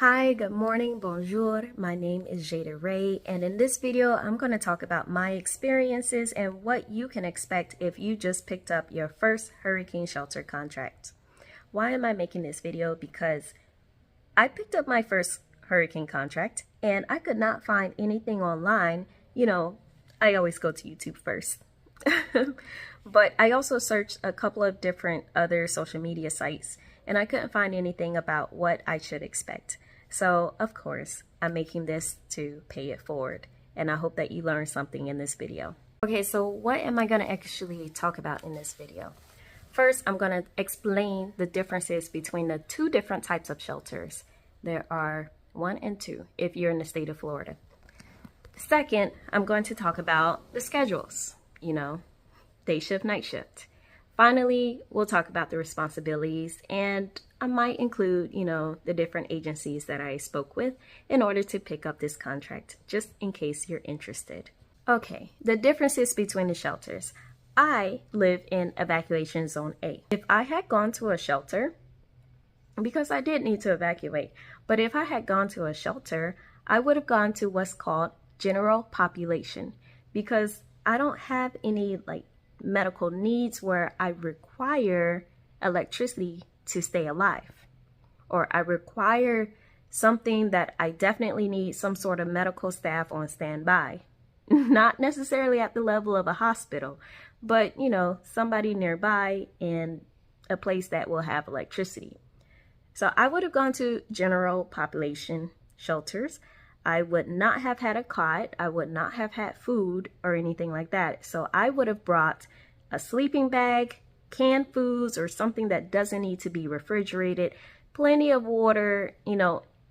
Hi, good morning, bonjour. My name is Gator Ray, and in this video, I'm going to talk about my experiences and what you can expect if you just picked up your first hurricane shelter contract. Why am I making this video? Because I picked up my first hurricane contract and I could not find anything online. I always go to YouTube first. But I also searched a couple of different other social media sites and I couldn't find anything about what I should expect. So, of course, I'm making this to pay it forward, and I hope that you learned something in this video. Okay, so what am I going to actually talk about in this video? First, I'm going to explain the differences between the two different types of shelters. There are 1 and 2 if you're in the state of Florida. Second, I'm going to talk about the schedules, day shift, night shift. Finally, we'll talk about the responsibilities, and I might include, the different agencies that I spoke with in order to pick up this contract, just in case you're interested. Okay, the differences between the shelters. I live in evacuation zone A. If I had gone to a shelter, because I did need to evacuate, but if I had gone to a shelter, I would have gone to what's called general population, because I don't have any medical needs where I require electricity to stay alive, or I require something that I definitely need some sort of medical staff on standby. Not necessarily at the level of a hospital, but somebody nearby in a place that will have electricity. So I would have gone to general population shelters. I would not have had a cot. I would not have had food or anything like that. So I would have brought a sleeping bag, canned foods, or something that doesn't need to be refrigerated, plenty of water,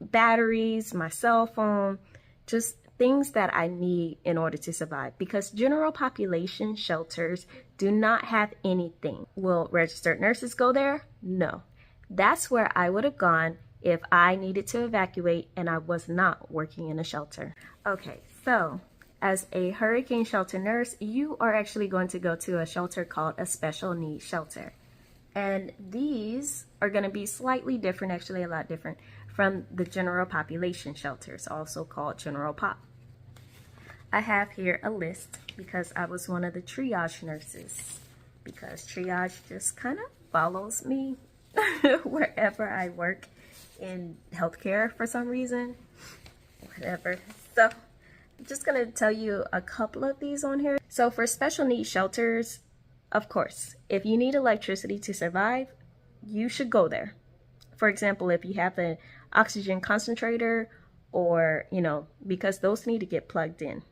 batteries, my cell phone, just things that I need in order to survive. Because general population shelters do not have anything. Will registered nurses go there? No. That's where I would have gone if I needed to evacuate and I was not working in a shelter. Okay, so as a hurricane shelter nurse, you are actually going to go to a shelter called a special needs shelter. And these are going to be slightly different, actually a lot different, from the general population shelters, also called general pop. I have here a list because I was one of the triage nurses, because triage just kind of follows me wherever I work in healthcare for some reason, whatever. So I'm just gonna tell you a couple of these on here. So for special needs shelters, of course, if you need electricity to survive, you should go there. For example, if you have an oxygen concentrator, or because those need to get plugged in,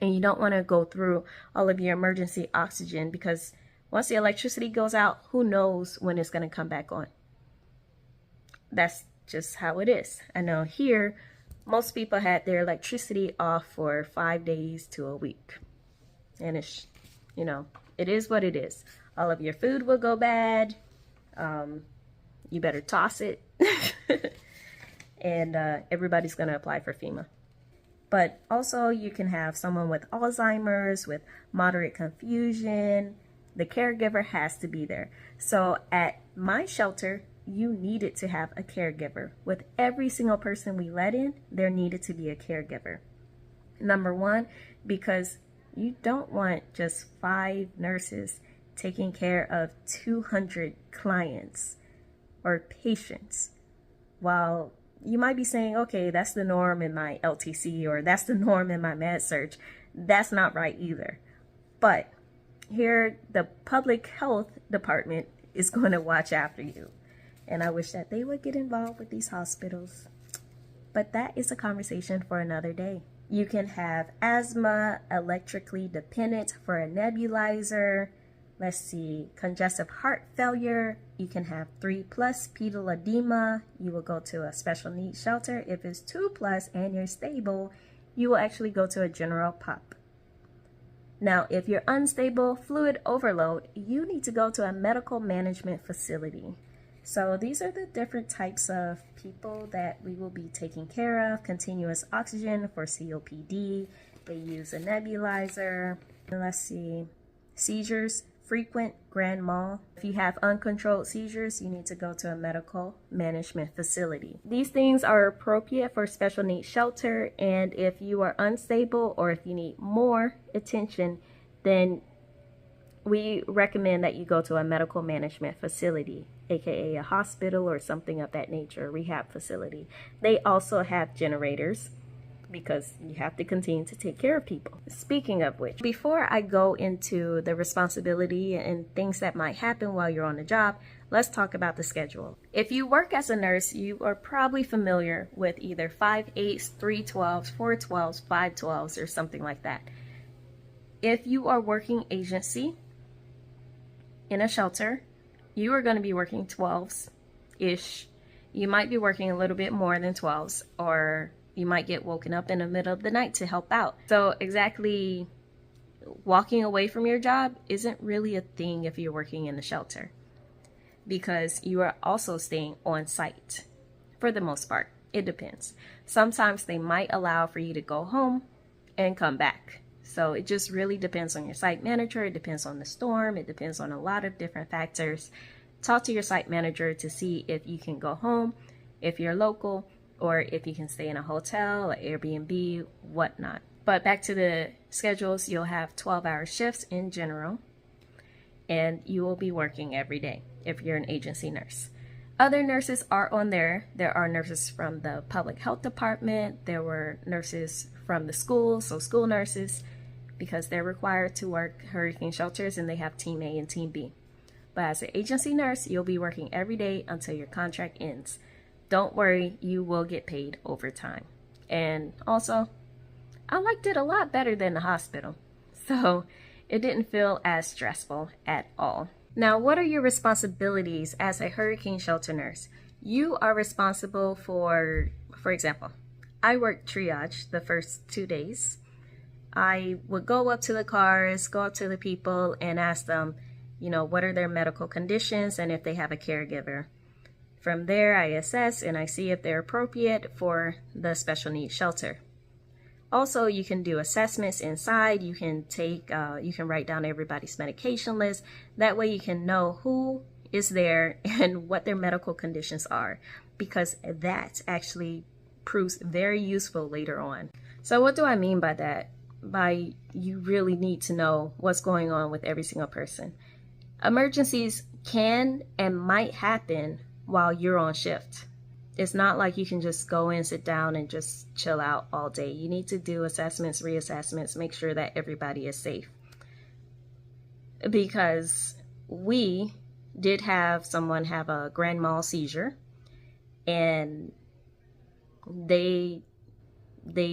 and you don't want to go through all of your emergency oxygen, because once the electricity goes out, who knows when it's going to come back on. That's just how it is. I know here, most people had their electricity off for 5 days to a week. And it's, it is what it is. All of your food will go bad. You better toss it. And everybody's going to apply for FEMA. But also you can have someone with Alzheimer's, with moderate confusion. The caregiver has to be there. So at my shelter, you needed to have a caregiver. With every single person we let in, there needed to be a caregiver. Number one, because you don't want just 5 nurses taking care of 200 clients or patients. While you might be saying, okay, that's the norm in my LTC, or that's the norm in my med surg. That's not right either. But here, the public health department is going to watch after you. And I wish that they would get involved with these hospitals. But that is a conversation for another day. You can have asthma, electrically dependent for a nebulizer. Let's see, congestive heart failure. You can have 3+ pedal edema. You will go to a special needs shelter. If it's 2+ and you're stable, you will actually go to a general pop. Now, if you're unstable, fluid overload, you need to go to a medical management facility. So these are the different types of people that we will be taking care of. Continuous oxygen for COPD. They use a nebulizer. Let's see, seizures frequent grand mal. If you have uncontrolled seizures, you need to go to a medical management facility. These things are appropriate for special needs shelter, and if you are unstable or if you need more attention, then we recommend that you go to a medical management facility, aka a hospital or something of that nature, a rehab facility. They also have generators because you have to continue to take care of people. Speaking of which, before I go into the responsibility and things that might happen while you're on the job, let's talk about the schedule. If you work as a nurse, you are probably familiar with either 5/8s, 3/12s, 4/12s, 5/12s, or something like that. If you are working agency in a shelter, you are going to be working 12s-ish. You might be working a little bit more than 12s, or you might get woken up in the middle of the night to help out. So exactly walking away from your job isn't really a thing if you're working in a shelter, because you are also staying on site for the most part. It depends. Sometimes they might allow for you to go home and come back. So it just really depends on your site manager. It depends on the storm. It depends on a lot of different factors. Talk to your site manager to see if you can go home, if you're local, or if you can stay in a hotel, or Airbnb, whatnot. But back to the schedules, you'll have 12-hour shifts in general, and you will be working every day if you're an agency nurse. Other nurses are on there. There are nurses from the public health department. There were nurses from the school, so school nurses, because they're required to work hurricane shelters, and they have Team A and Team B. But as an agency nurse, you'll be working every day until your contract ends. Don't worry, you will get paid overtime. And also, I liked it a lot better than the hospital, so it didn't feel as stressful at all. Now, what are your responsibilities as a hurricane shelter nurse? You are responsible for example, I worked triage the first 2 days. I would go up to the cars, go up to the people and ask them, what are their medical conditions and if they have a caregiver. From there, I assess and I see if they're appropriate for the special needs shelter. Also, you can do assessments inside. You can write down everybody's medication list. That way you can know who is there and what their medical conditions are, because that actually proves very useful later on. So what do I mean by that? By you really need to know what's going on with every single person. Emergencies can and might happen while you're on shift. It's not like you can just go in, sit down, and just chill out all day. You need to do assessments, reassessments, make sure that everybody is safe. Because we did have someone have a grand mal seizure, and they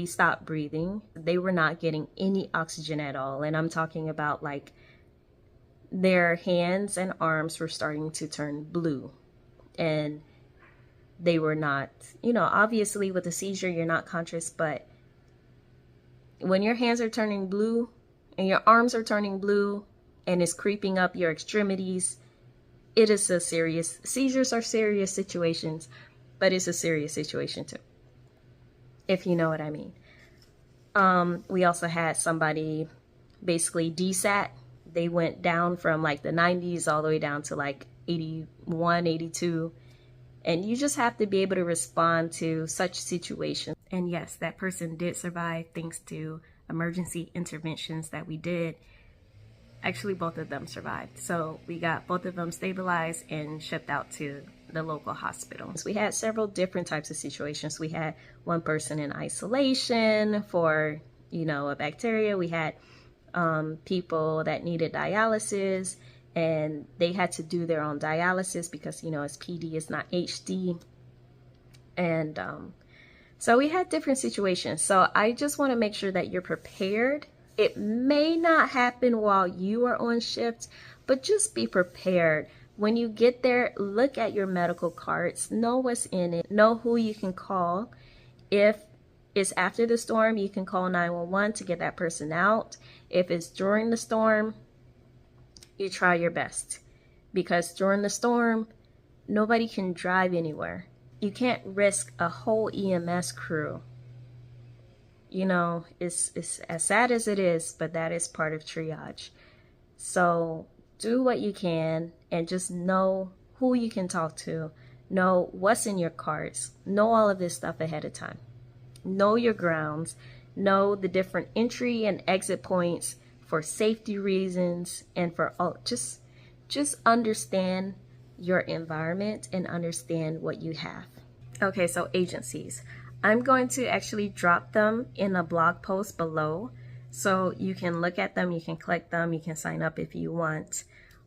stopped breathing. They were not getting any oxygen at all. And I'm talking about like their hands and arms were starting to turn blue. And they were not, obviously with a seizure, you're not conscious, but when your hands are turning blue and your arms are turning blue and it's creeping up your extremities, it is seizures are serious situations, but it's a serious situation too, if you know what I mean. We also had somebody basically DSAT. They went down from like the 90s all the way down to like 81, 82. And you just have to be able to respond to such situations. And yes, that person did survive thanks to emergency interventions that we did. Actually, both of them survived. So we got both of them stabilized and shipped out to the local hospital. So we had several different types of situations. We had one person in isolation for, a bacteria. We had people that needed dialysis, and they had to do their own dialysis because, it's PD, it's not HD. And so we had different situations. So I just want to make sure that you're prepared. It may not happen while you are on shift, but just be prepared. When you get there, look at your medical cards, know what's in it, know who you can call. If it's after the storm, you can call 911 to get that person out. If it's during the storm, you try your best, because during the storm, nobody can drive anywhere. You can't risk a whole EMS crew. It's as sad as it is, but that is part of triage. So do what you can and just know who you can talk to, know what's in your cards, know all of this stuff ahead of time. Know your grounds, know the different entry and exit points for safety reasons, and for all, just understand your environment and understand what you have. Okay, so agencies. I'm going to actually drop them in a blog post below so you can look at them, you can click them, you can sign up if you want.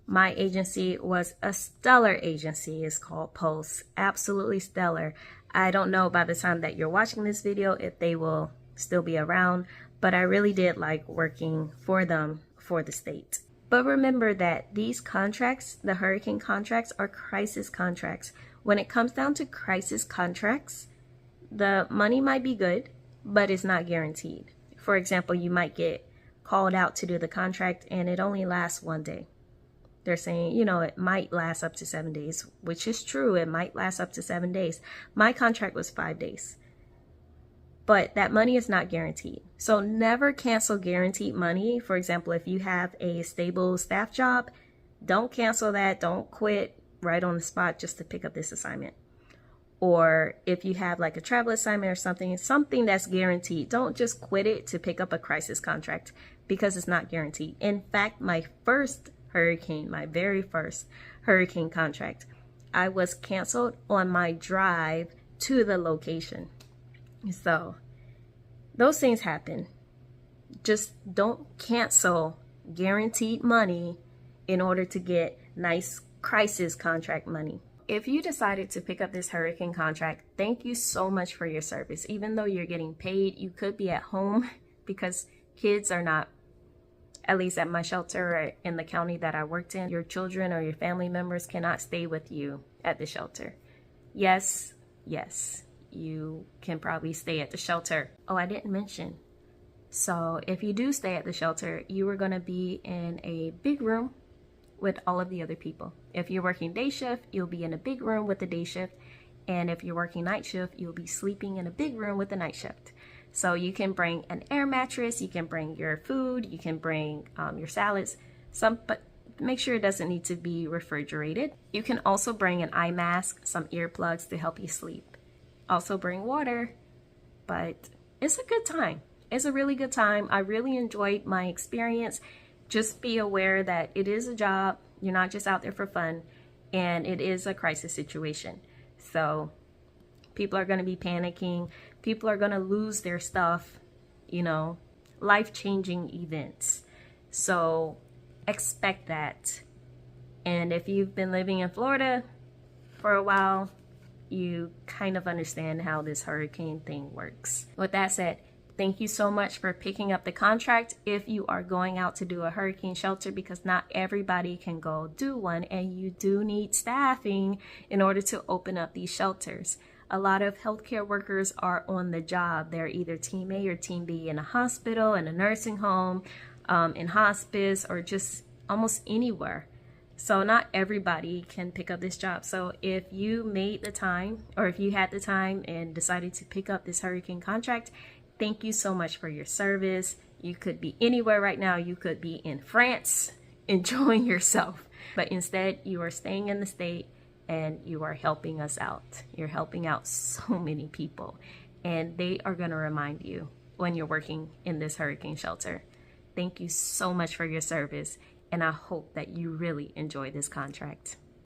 My agency was a stellar agency. It's called Pulse. Absolutely stellar. I don't know by the time that you're watching this video if they will still be around, but I really did like working for them for the state. But remember that these contracts, the hurricane contracts, are crisis contracts. When it comes down to crisis contracts, the money might be good, but it's not guaranteed. For example, you might get called out to do the contract and it only lasts one day. They're saying, you know, it might last up to 7 days, which is true. It might last up to 7 days. My contract was 5 days. But that money is not guaranteed. So never cancel guaranteed money. For example, if you have a stable staff job, don't cancel that. Don't quit right on the spot just to pick up this assignment. Or if you have like a travel assignment or something that's guaranteed, don't just quit it to pick up a crisis contract because it's not guaranteed. In fact, my very first hurricane contract, I was canceled on my drive to the location. So those things happen. Just don't cancel guaranteed money in order to get nice crisis contract money. If you decided to pick up this hurricane contract, thank you so much for your service. Even though you're getting paid, you could be at home because kids are not, at least at my shelter or in the county that I worked in, your children or your family members cannot stay with you at the shelter. Yes, you can probably stay at the shelter. Oh, I didn't mention. So if you do stay at the shelter, you are going to be in a big room with all of the other people. If you're working day shift, you'll be in a big room with the day shift. And if you're working night shift, you'll be sleeping in a big room with the night shift. So you can bring an air mattress, you can bring your food, you can bring your salads, but make sure it doesn't need to be refrigerated. You can also bring an eye mask, some earplugs to help you sleep. Also bring water, but it's a good time. It's a really good time. I really enjoyed my experience. Just be aware that it is a job. You're not just out there for fun, and it is a crisis situation. So people are going to be panicking. People are going to lose their stuff, you know, life-changing events. So expect that. And if you've been living in Florida for a while, you kind of understand how this hurricane thing works. With that said, thank you so much for picking up the contract if you are going out to do a hurricane shelter, because not everybody can go do one, and you do need staffing in order to open up these shelters. A lot of healthcare workers are on the job. They're either team A or team B in a hospital, in a nursing home, in hospice, or just almost anywhere. So not everybody can pick up this job. So if you made the time, or if you had the time and decided to pick up this hurricane contract, thank you so much for your service. You could be anywhere right now. You could be in France enjoying yourself, but instead you are staying in the state and you are helping us out. You're helping out so many people, and they are going to remind you when you're working in this hurricane shelter. Thank you so much for your service, and I hope that you really enjoy this contract.